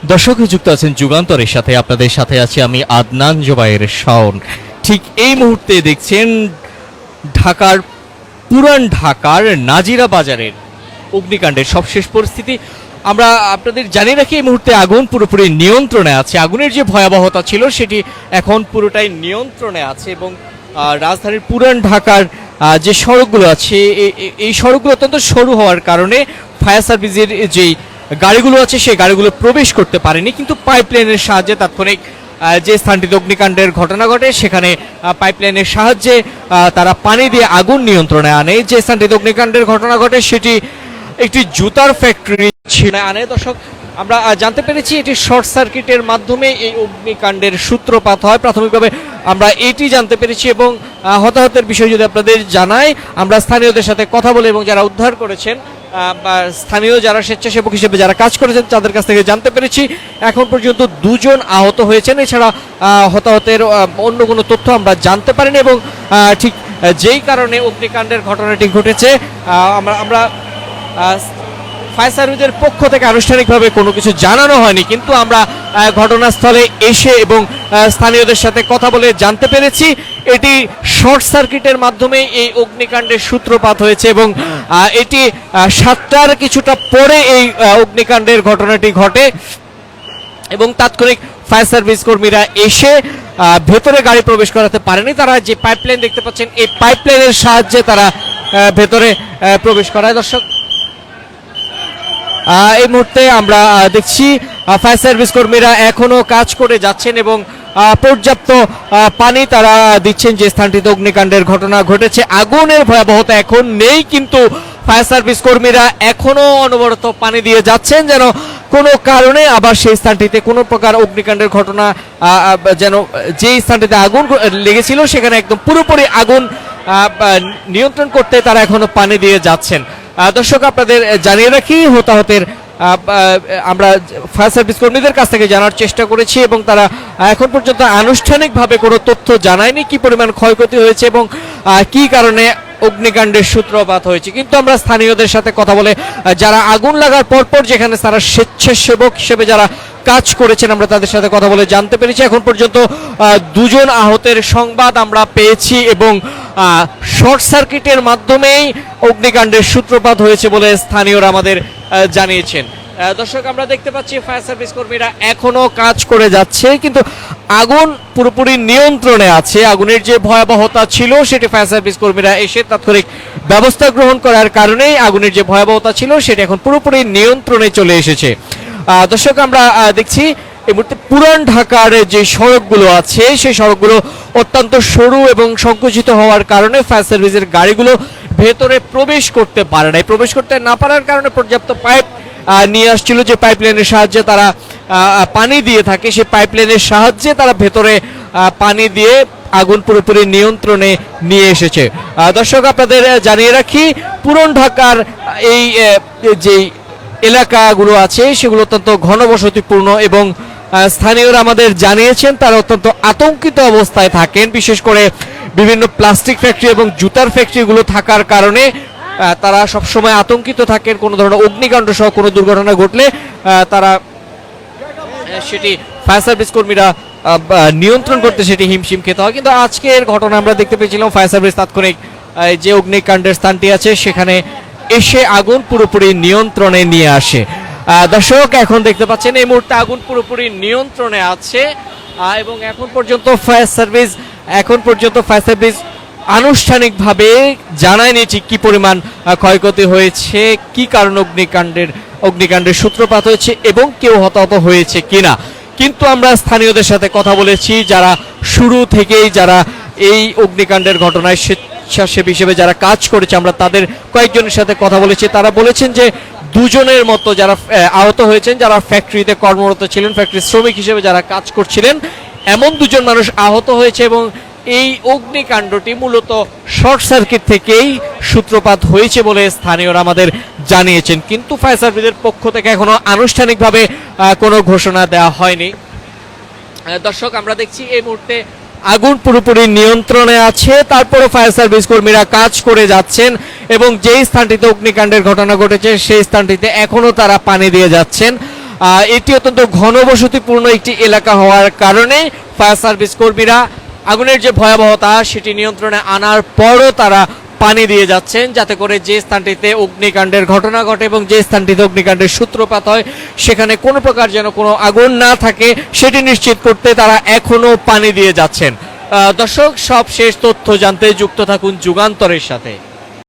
দর্শক যুক্ত আছেন যুগান্তরের সাথে, আপনাদের সাথে আছি আমি আদনান জোবায়ের শাওন। ঠিক এই মুহূর্তে দেখছেন ঢাকার পুরান ঢাকার নাজিরা বাজারের অগ্নিকাণ্ডের সবশেষ পরিস্থিতি। আমরা আপনাদের জানিয়ে রাখি এই মুহূর্তে আগুন পুরোপুরি নিয়ন্ত্রণে আছে। আগুনের যে ভয়াবহতা ছিল সেটি এখন পুরোটাই নিয়ন্ত্রণে আছে এবং রাজধানীর পুরান ঢাকার যে সড়কগুলো আছে এই সড়কগুলো অত্যন্ত সরু হওয়ার কারণে ফায়ার সার্ভিসের যেই গাড়িগুলো আছে সেই গাড়িগুলো প্রবেশ করতে পারেনি, কিন্তু পাইপলাইনের সাহায্যে তাৎক্ষণিক যে স্থানটিতে অগ্নিকাণ্ডের ঘটনা ঘটে সেখানে পাইপলাইনের সাহায্যে তারা পানি দিয়ে আগুন নিয়ন্ত্রণে আনে। যে স্থানটিতে অগ্নিকাণ্ডের ঘটনা ঘটে সেটি একটি জুতার ফ্যাক্টরি ছিল আনে। দর্শক, আমরা জানতে পেরেছি এটি শর্ট সার্কিটের মাধ্যমে এই অগ্নিকাণ্ডের সূত্রপাত হয়। প্রাথমিকভাবে আমরা এটি জানতে পেরেছি এবং হতাহতের বিষয় যদি আপনাদের জানাই, আমরা স্থানীয়দের সাথে কথা বলে এবং যারা উদ্ধার করেছেন বা স্থানীয় যারা স্বেচ্ছাসেবক হিসেবে যারা কাজ করেছেন তাদের কাছ থেকে জানতে পেরেছি এখন পর্যন্ত 2 জন আহত হয়েছেন। এছাড়া হতাহতের অন্য কোনো তথ্য আমরা জানতে পারিনি এবং ঠিক যেই কারণে অগ্নিকাণ্ডের ঘটনাটি ঘটেছে আমরা ফায়ার সার্ভিসের পক্ষ থেকে আনুষ্ঠানিকভাবে কোনো কিছু জানানো হয়নি, কিন্তু আমরা ঘটনাস্থলে এসে এবং স্থানীয়দের সাথে কথা বলে জানতে পেরেছি এটি শর্ট সার্কিটের মাধ্যমে এই অগ্নিকাণ্ডের সূত্রপাত হয়েছে এবং এটি 7টার কিছুটা পরে এই অগ্নিকাণ্ডের ঘটনাটি ঘটে এবং তাৎক্ষণিক ফায়ার সার্ভিস কর্মীরা এসে ভেতরে গাড়ি প্রবেশ করাতে পারেনি। তারা যে পাইপলাইন দেখতে পাচ্ছেন এই পাইপলাইনের সাহায্যে তারা ভেতরে প্রবেশ করায়। দর্শক, এই মুহূর্তে আমরা দেখছি ফায়ার সার্ভিস কর্মীরা এখনো কাজ করে যাচ্ছেন এবং পর্যাপ্ত পানি তারা দিচ্ছেন যে স্থানটিতে অগ্নিকাণ্ডের ঘটনা ঘটেছে। আগুনের ভয়াবহতা এখন নেই, কিন্তু ফায়ার সার্ভিস কর্মীরা এখনো অনবরত পানি দিয়ে যাচ্ছেন যেন কোনো কারণে আবার সেই স্থানটিতে কোনো প্রকার অগ্নিকাণ্ডের ঘটনা যেন যে স্থানটিতে আগুন লেগেছিল সেখানে একদম পুরোপুরি আগুন নিয়ন্ত্রণ করতে তারা এখনো পানি দিয়ে যাচ্ছেন। দর্শক, আপনাদের জানিয়ে রাখি হতাহতের আমরা ফায়ার সার্ভিস কর্মীদের কাছ থেকে জানার চেষ্টা করেছি এবং তারা এখন পর্যন্ত আনুষ্ঠানিকভাবে কোনো তথ্য জানায়নি কি পরিমাণ ক্ষয়ক্ষতি হয়েছে এবং কি কারণে অগ্নিকাণ্ডের সূত্রপাত হয়েছে। কিন্তু আমরা স্থানীয়দের সাথে কথা বলে যারা আগুন লাগার পরপর যেখানে তারা স্বেচ্ছাসেবক হিসেবে যারা কাজ করেছেন আমরা তাদের সাথে কথা বলে জানতে পেরেছি এখন পর্যন্ত 2 জন আহতের সংবাদ আমরা পেয়েছি এবং শর্ট সার্কিটের মাধ্যমেই অগ্নিকাণ্ডের সূত্রপাত হয়েছে বলে স্থানীয়রা আমাদের জানিয়েছেন। দর্শক, আমরা দেখতে পাচ্ছি ফায়ার সার্ভিস কর্মীরা এখনো কাজ করে যাচ্ছে, কিন্তু আগুন পুরোপুরি নিয়ন্ত্রণে আছে। আগুনের যে ভয়াবহতা ছিল সেটি ফায়ার সার্ভিস কর্মীরা এসে তাৎক্ষণিক ব্যবস্থা গ্রহণ করার কারণেই আগুনের যে ভয়াবহতা ছিল সেটি এখন পুরোপুরি নিয়ন্ত্রণে চলে এসেছে। দর্শক, আমরা দেখছি এই মুহূর্তে পুরান ঢাকার যে সড়কগুলো আছে সেই সড়কগুলো অত্যন্ত সরু এবং সংকুচিত হওয়ার কারণে ফায়ার সার্ভিসের গাড়িগুলো ভেতরে প্রবেশ করতে পারে না। প্রবেশ করতে না পারার কারণে পর্যাপ্ত পাইপ নিয়ে আসছিল যে পাইপলাইনের সাহায্যে তারা পানি দিয়ে থাকে, সেই পাইপলাইনের সাহায্যে তারা ভেতরে পানি দিয়ে আগুন পুরোপুরি নিয়ন্ত্রণে নিয়ে এসেছে। দর্শক, আপনাদের জানিয়ে রাখি পুরান ঢাকার এই যে এলাকাগুলো আছে সেগুলো অত্যন্ত ঘনবসতিপূর্ণ এবং স্থানীয়রা আমাদের জানিয়েছেন তারা অত্যন্ত আতঙ্কিত অবস্থায় থাকেন, বিশেষ করে বিভিন্ন প্লাস্টিক ফ্যাক্টরি এবং জুতার ফ্যাক্টরিগুলো থাকার কারণে তারা সবসময় আতঙ্কিত থাকেন। কোনো ধরনের অগ্নিকাণ্ড সহ কোনো দুর্ঘটনা ঘটলে তারা সেটি ফায়ার সার্ভিস কর্মীরা নিয়ন্ত্রণ করতে সেটি হিমশিম খেতে হয়। কিন্তু আজকের ঘটনা আমরা দেখতে পেয়েছিলাম ফায়ার সার্ভিস তাৎক্ষণিক যে অগ্নিকাণ্ডের স্থানটি আছে সেখানে এসে আগুন পুরোপুরি নিয়ন্ত্রণে নিয়ে আসে। দর্শক, এখন দেখতে পাচ্ছেন এই মুহূর্তে আগুন পুরোপুরি নিয়ন্ত্রণে আছে এবং এখন পর্যন্ত ফায়ার সার্ভিস আনুষ্ঠানিকভাবে জানায়নি ঠিক কি পরিমাণ ক্ষয়ক্ষতি হয়েছে, কি কারণ অগ্নিকাণ্ডের সূত্রপাত হয়েছে এবং কেউ হতাহত হয়েছে কিনা। কিন্তু আমরা স্থানীয়দের সাথে কথা বলেছি যারা শুরু থেকেই যারা এই অগ্নিকাণ্ডের ঘটনায় স্বেচ্ছাসেবী হিসেবে যারা কাজ করেছে আমরা তাদের কয়েকজনের সাথে কথা বলেছি। তারা বলেছেন যে 2 জনের মতো যারা আহত হয়েছেন যারা ফ্যাক্টরিতে কর্মরত ছিলেন, ফ্যাক্টরি শ্রমিক হিসেবে যারা কাজ করছিলেন, এমন 2 জন মানুষ আহত হয়েছে এবং এই অগ্নিকাণ্ডটি মূলত শর্ট সার্কিট থেকেই সূত্রপাত হয়েছে বলে স্থানীয়রা আমাদের জানিয়েছেন। কিন্তু ফায়ার সার্ভিসের পক্ষ থেকে এখনো আনুষ্ঠানিকভাবে কোনো ঘোষণা দেওয়া হয়নি। দর্শক, আমরা দেখছি এই মুহূর্তে আগুন পুরোপুরি নিয়ন্ত্রণে আছে, তারপরও ফায়ার সার্ভিস কর্মীরা কাজ করে যাচ্ছেন এবং যেই স্থানটিতে অগ্নিকাণ্ডের ঘটনা ঘটেছে সেই স্থানটিতে এখনো তারা পানি দিয়ে যাচ্ছেন। এটি অত্যন্ত ঘনবসতিপূর্ণ একটি এলাকা হওয়ার কারণে ফায়ার সার্ভিস কর্মীরা আগুনের যে ভয়াবহতা সেটি নিয়ন্ত্রণে আনার পরও তারা পানি দিয়ে যাচ্ছেন, যাতে করে যে স্থানটিতে অগ্নিকাণ্ডের ঘটনা ঘটে এবং যে স্থানটিতে অগ্নিকাণ্ডের সূত্রপাত হয় সেখানে কোনো প্রকার যেন কোনো আগুন না থাকে সেটি নিশ্চিত করতে তারা এখনো পানি দিয়ে যাচ্ছেন। দর্শক, সব শেষ তথ্য জানতে যুক্ত থাকুন যুগান্তরের সাথে।